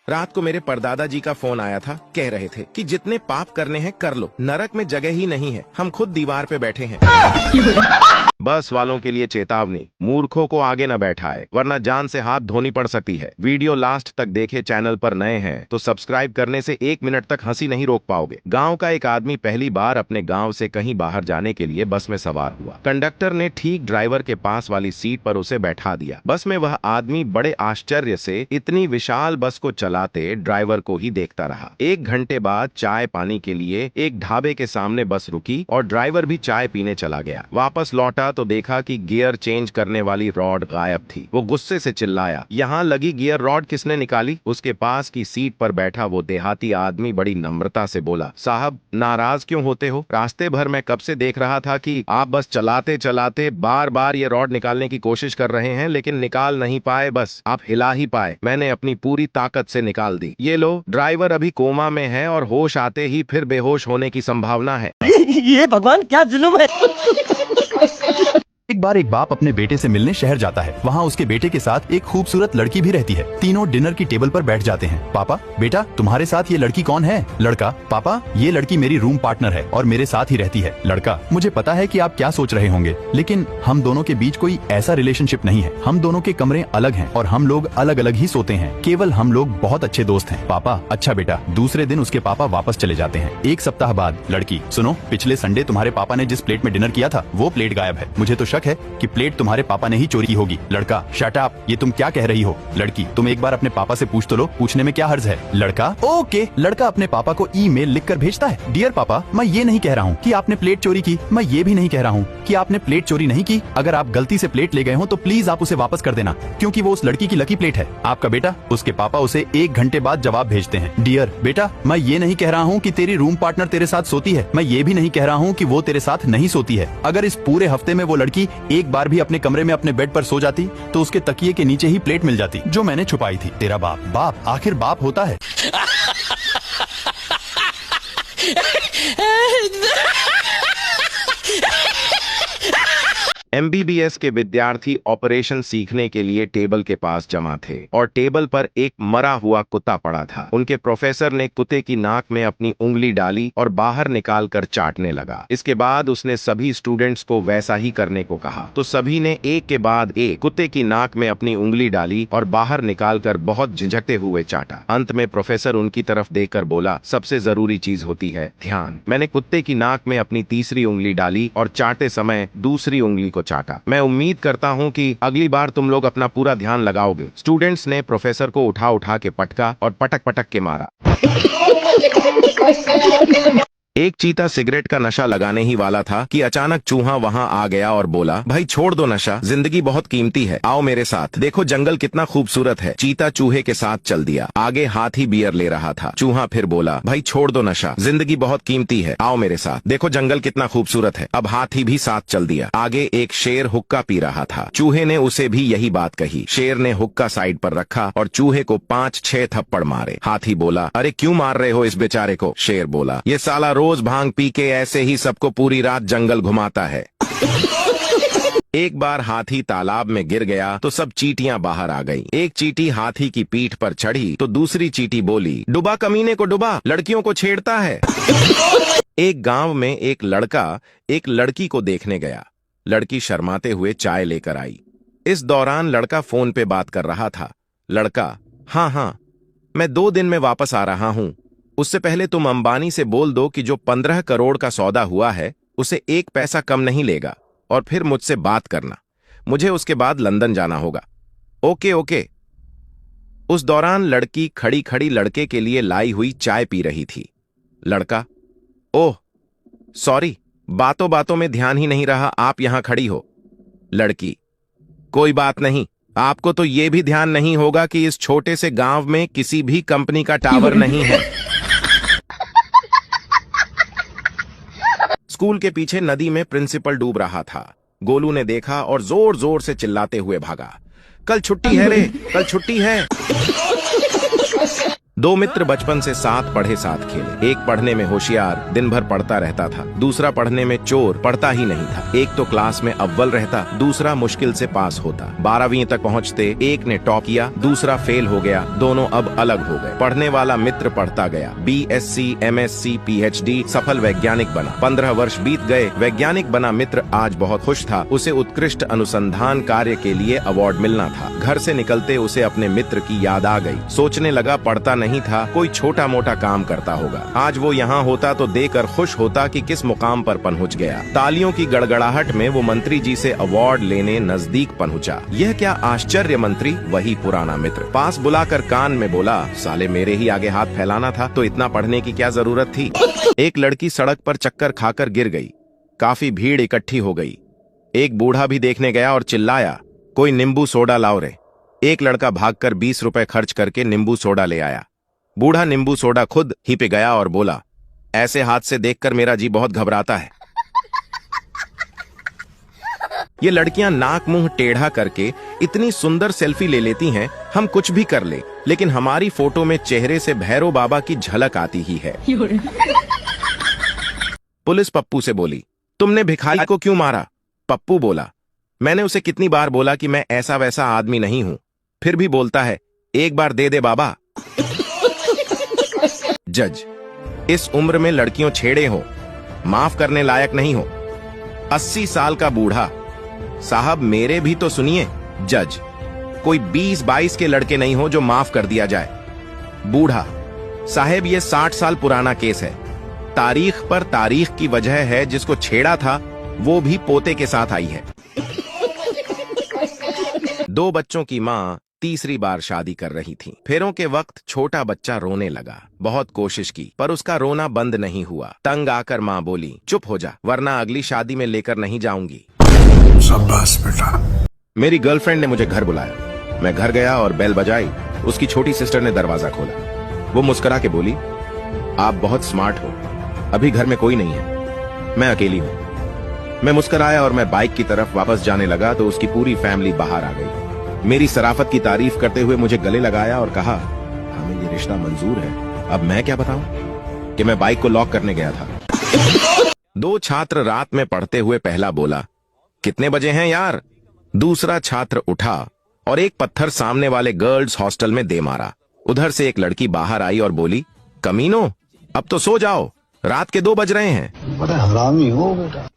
रात को मेरे परदादा जी का फोन आया था। कह रहे थे कि जितने पाप करने हैं कर लो, नरक में जगह ही नहीं है, हम खुद दीवार पे बैठे हैं। बस वालों के लिए चेतावनी, मूर्खों को आगे न बैठाए वरना जान से हाथ धोनी पड़ सकती है। वीडियो लास्ट तक देखे। चैनल पर नए हैं तो सब्सक्राइब करने से 1 मिनट तक हंसी नहीं रोक पाओगे। गांव का एक आदमी पहली बार अपने गांव से कहीं बाहर जाने के लिए बस में सवार हुआ। कंडक्टर ने ठीक ड्राइवर के पास वाली सीट पर उसे बैठा दिया। बस में वह आदमी बड़े आश्चर्य से इतनी विशाल बस को चलाते ड्राइवर को ही देखता रहा। 1 घंटे बाद चाय पानी के लिए एक ढाबे के सामने बस रुकी और ड्राइवर भी चाय पीने चला गया। वापस लौटा तो देखा कि गियर चेंज करने वाली रॉड गायब थी। वो गुस्से से चिल्लाया, यहाँ लगी गियर रॉड किसने निकाली? उसके पास की सीट पर बैठा वो देहाती आदमी बड़ी नम्रता से बोला, साहब नाराज क्यों होते हो? रास्ते भर मैं कब से देख रहा था कि आप बस चलाते चलाते बार बार ये रॉड निकालने की कोशिश कर रहे हैं, लेकिन निकाल नहीं पाए, बस आप हिला ही पाए। मैंने अपनी पूरी ताकत से निकाल दी। ये लो, ड्राइवर अभी कोमा में है और होश आते ही फिर बेहोश होने की संभावना है। ये भगवान क्या जुल्म है। एक बार एक बाप अपने बेटे से मिलने शहर जाता है। वहाँ उसके बेटे के साथ एक खूबसूरत लड़की भी रहती है। तीनों डिनर की टेबल पर बैठ जाते हैं। पापा, बेटा तुम्हारे साथ ये लड़की कौन है? लड़का, पापा ये लड़की मेरी रूम पार्टनर है और मेरे साथ ही रहती है। लड़का, मुझे पता है कि आप क्या सोच रहे होंगे, लेकिन हम दोनों के बीच कोई ऐसा रिलेशनशिप नहीं है। हम दोनों के कमरे अलग हैं और हम लोग अलग अलग ही सोते हैं। केवल हम लोग बहुत अच्छे दोस्त हैं। पापा, अच्छा बेटा। दूसरे दिन उसके पापा वापस चले जाते हैं। 1 सप्ताह बाद, लड़की, सुनो, पिछले संडे तुम्हारे पापा ने जिस प्लेट में डिनर किया था वो प्लेट गायब है। मुझे तो शक है कि प्लेट तुम्हारे पापा ने ही चोरी होगी। लड़का, शट अप, ये तुम क्या कह रही हो? लड़की, तुम एक बार अपने पापा से पूछ तो लो, पूछने में क्या हर्ज है? लड़का, ओके। लड़का अपने पापा को ईमेल लिखकर भेजता है, डियर पापा, मैं ये नहीं कह रहा हूँ कि आपने प्लेट चोरी की, मैं ये भी नहीं कह रहा हूँ कि आपने प्लेट चोरी नहीं की। अगर आप गलती से प्लेट ले गए हो तो प्लीज आप उसे वापस कर देना, क्योंकि वो उस लड़की की लकी प्लेट है। आपका बेटा। उसके पापा उसे 1 घंटे बाद जवाब भेजते हैं, डियर बेटा, मैं ये नहीं कह रहा हूँ कि तेरी रूम पार्टनर तेरे साथ सोती है, मैं ये भी नहीं कह रहा हूँ कि वो तेरे साथ नहीं सोती है। अगर इस पूरे हफ्ते में वो लड़की एक बार भी अपने कमरे में अपने बेड पर सो जाती तो उसके तकिए के नीचे ही प्लेट मिल जाती जो मैंने छुपाई थी। तेरा बाप, बाप आखिर बाप होता है। MBBS के विद्यार्थी ऑपरेशन सीखने के लिए टेबल के पास जमा थे और टेबल पर एक मरा हुआ कुत्ता पड़ा था। उनके प्रोफेसर ने कुत्ते की नाक में अपनी उंगली डाली और बाहर निकालकर चाटने लगा। इसके बाद उसने सभी स्टूडेंट्स को वैसा ही करने को कहा, तो सभी ने एक के बाद एक कुत्ते की नाक में अपनी उंगली डाली और बाहर निकालकर बहुत झिझकते हुए चाटा। अंत में प्रोफेसर उनकी तरफ देखकर बोला, सबसे जरूरी चीज होती है ध्यान। मैंने कुत्ते की नाक में अपनी तीसरी उंगली डाली और चाटते समय दूसरी उंगली को चाटा। मैं उम्मीद करता हूं कि अगली बार तुम लोग अपना पूरा ध्यान लगाओगे। स्टूडेंट्स ने प्रोफेसर को उठा उठा के पटका और पटक पटक के मारा। एक चीता सिगरेट का नशा लगाने ही वाला था कि अचानक चूहा वहां आ गया और बोला, भाई छोड़ दो नशा, जिंदगी बहुत कीमती है, आओ मेरे साथ, देखो जंगल कितना खूबसूरत है। चीता चूहे के साथ चल दिया। आगे हाथी बियर ले रहा था। चूहा फिर बोला, भाई छोड़ दो नशा, जिंदगी बहुत कीमती है, आओ मेरे साथ, देखो जंगल कितना खूबसूरत है। अब हाथी भी साथ चल दिया। आगे एक शेर हुक्का पी रहा था। चूहे ने उसे भी यही बात कही। शेर ने हुक्का साइड पर रखा और चूहे को 5-6 थप्पड़ मारे। हाथी बोला, अरे क्यों मार रहे हो इस बेचारे को? शेर बोला, ये साला रोज भांग पी के ऐसे ही सबको पूरी रात जंगल घुमाता है। एक बार हाथी तालाब में गिर गया तो सब चींटियां बाहर आ गईं। एक चींटी हाथी की पीठ पर चढ़ी तो दूसरी चींटी बोली, डुबा कमीने को डुबा, लड़कियों को छेड़ता है। एक गांव में एक लड़का एक लड़की को देखने गया। लड़की शर्माते हुए चाय लेकर आई। इस दौरान लड़का फोन पे बात कर रहा था। लड़का, हाँ, मैं 2 दिन में वापस आ रहा हूं। उससे पहले तुम अंबानी से बोल दो कि जो 15 करोड़ का सौदा हुआ है उसे 1 पैसा कम नहीं लेगा, और फिर मुझसे बात करना। मुझे उसके बाद लंदन जाना होगा। ओके। उस दौरान लड़की खड़ी खड़ी लड़के के लिए लाई हुई चाय पी रही थी। लड़का, ओह सॉरी, बातों बातों में ध्यान ही नहीं रहा, आप यहां खड़ी हो। लड़की, कोई बात नहीं, आपको तो यह भी ध्यान नहीं होगा कि इस छोटे से गांव में किसी भी कंपनी का टावर नहीं है। स्कूल के पीछे नदी में प्रिंसिपल डूब रहा था। गोलू ने देखा और जोर जोर से चिल्लाते हुए भागा, कल छुट्टी है रे, कल छुट्टी है। दो मित्र बचपन से साथ पढ़े साथ खेले। एक पढ़ने में होशियार, दिन भर पढ़ता रहता था। दूसरा पढ़ने में चोर, पढ़ता ही नहीं था। एक तो क्लास में अव्वल रहता, दूसरा मुश्किल से पास होता। 12वीं तक पहुँचते एक ने टॉप किया, दूसरा फेल हो गया। दोनों अब अलग हो गए। पढ़ने वाला मित्र पढ़ता गया, BSc, MSc, PhD, सफल वैज्ञानिक बना। 15 वर्ष बीत गए। वैज्ञानिक बना मित्र आज बहुत खुश था। उसे उत्कृष्ट अनुसंधान कार्य के लिए अवार्ड मिलना था। घर से निकलते उसे अपने मित्र की याद आ गई। सोचने लगा पढ़ता नहीं था, कोई छोटा मोटा काम करता होगा। आज वो यहाँ होता तो देखकर खुश होता कि किस मुकाम पर पहुँच गया। तालियों की गड़गड़ाहट में वो मंत्री जी से अवार्ड लेने नजदीक पहुँचा। यह क्या आश्चर्य, मंत्री वही पुराना मित्र पास बुलाकर कान में बोला, साले मेरे ही आगे हाथ फैलाना था तो इतना पढ़ने की क्या जरूरत थी। एक लड़की सड़क पर चक्कर खाकर गिर गई। काफी भीड़ इकट्ठी हो गई। एक बूढ़ा भी देखने गया और चिल्लाया, कोई नींबू सोडा लाओ रे। एक लड़का भागकर 20 रुपए खर्च करके नींबू सोडा ले आया। बूढ़ा नींबू सोडा खुद ही पे गया और बोला, ऐसे हादसे देखकर मेरा जी बहुत घबराता है। ये लड़कियां नाक मुंह टेढ़ा करके इतनी सुंदर सेल्फी ले लेती हैं, हम कुछ भी कर ले, लेकिन हमारी फोटो में चेहरे से भैरव बाबा की झलक आती ही है। पुलिस पप्पू से बोली, तुमने भिखारी को क्यों मारा? पप्पू बोला, मैंने उसे कितनी बार बोला कि मैं ऐसा वैसा आदमी नहीं हूं, फिर भी बोलता है, एक बार दे दे बाबा। जज, इस उम्र में लड़कियों छेड़े हो, माफ करने लायक नहीं हो। 80 साल का बूढ़ा, साहब मेरे भी तो सुनिए। जज, कोई 20-22 के लड़के नहीं हो जो माफ कर दिया जाए। बूढ़ा, साहेब ये 60 साल पुराना केस है। तारीख पर तारीख की वजह है, जिसको छेड़ा था वो भी पोते के साथ आई है। 2 बच्चों की माँ तीसरी बार शादी कर रही थी। फेरों के वक्त छोटा बच्चा रोने लगा। बहुत कोशिश की पर उसका रोना बंद नहीं हुआ। तंग आकर माँ बोली, चुप हो जा वरना अगली शादी में लेकर नहीं जाऊंगी। शाबाश बेटा। मेरी गर्लफ्रेंड ने मुझे घर बुलाया। मैं घर गया और बेल बजाई। उसकी छोटी सिस्टर ने दरवाजा खोला। वो मुस्कुरा के बोली, आप बहुत स्मार्ट हो, अभी घर में कोई नहीं है, मैं अकेली हूँ। मैं मुस्कुराया और मैं बाइक की तरफ वापस जाने लगा तो उसकी पूरी फैमिली बाहर आ गई। मेरी शराफत की तारीफ करते हुए मुझे गले लगाया और कहा, हमें ये रिश्ता मंजूर है। अब मैं क्या बताऊं कि मैं बाइक को लॉक करने गया था। 2 छात्र रात में पढ़ते हुए पहला बोला, कितने बजे हैं यार? दूसरा छात्र उठा और एक पत्थर सामने वाले गर्ल्स हॉस्टल में दे मारा। उधर से एक लड़की बाहर आई और बोली, कमीनो अब तो सो जाओ, रात के 2 बज रहे हैं। बड़ा हरामी हो बेटा।